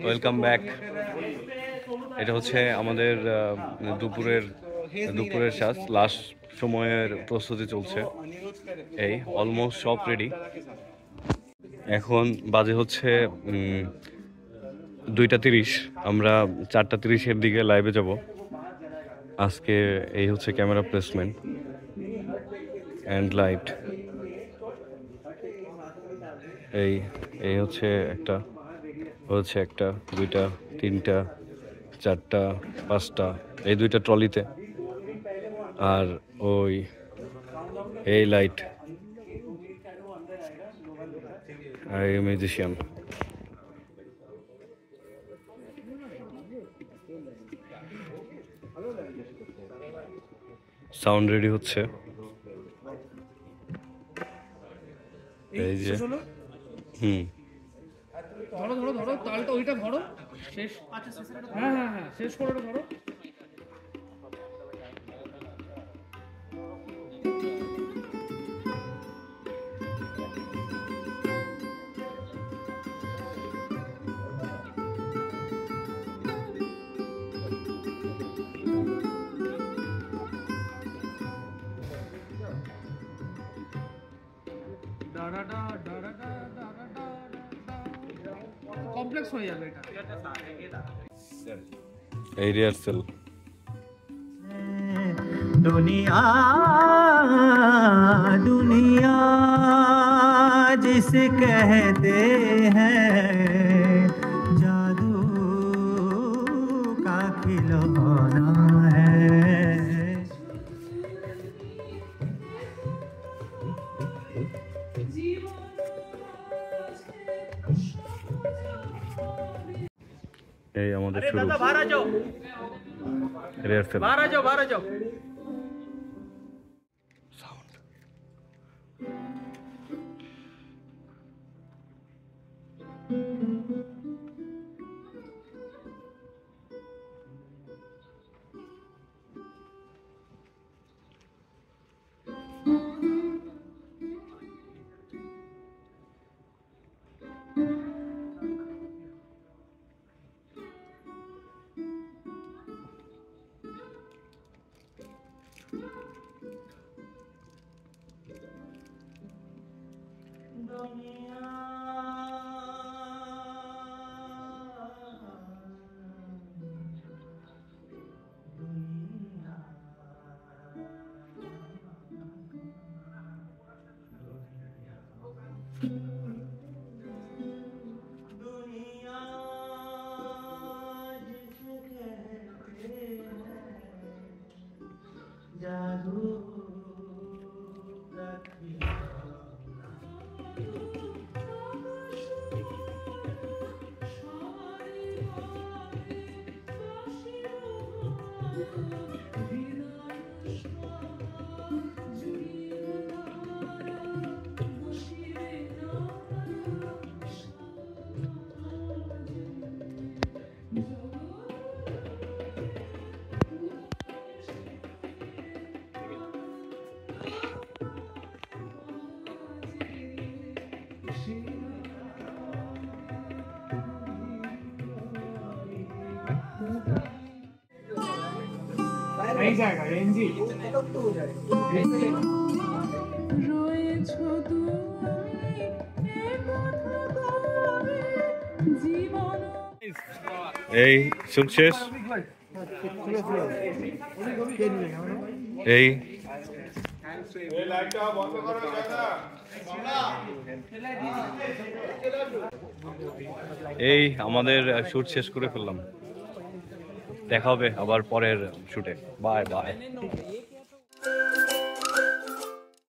Welcome back. এটা হচ্ছে আমাদের দুপুরের সাজ, লাস্ট সময়ের প্রস্তুতি চলছে। এই অলমোস্ট সব রেডি। এখন বাজে হচ্ছে 2:30। আমরা 4:30-এর দিকে লাইভে যাব। আজকে এই হচ্ছে ক্যামেরা প্লেসমেন্ট অ্যান্ড লাইট। এই হচ্ছে একটা, দুইটা, তিনটা, চারটা, পাঁচটা, এই দুইটা ট্রলিতে, আর এই লাইট, আর এই মিউজিশিয়ান। সাউন্ড রেডি হচ্ছে। এই যে ধরো ধরো ধরো, তালটা ওইটা ধরো, শেষ। হ্যাঁ হ্যাঁ হ্যাঁ, শেষ করে ধরো। কমপ্লেক্স হয়ে যাবে এটা। এই রিহার্সেল। दुनिया दुनिया जिसे कहते हैं, जादू का खिलौना है। এই আমাদের শুরু। রিহার্সেল। সাউন্ড। এই জায়গা রেঞ্জি এই শুট শেষ। এই আমাদের শুট শেষ করে ফেললাম। দেখা হবে আবার পরের শুটে। Bye bye.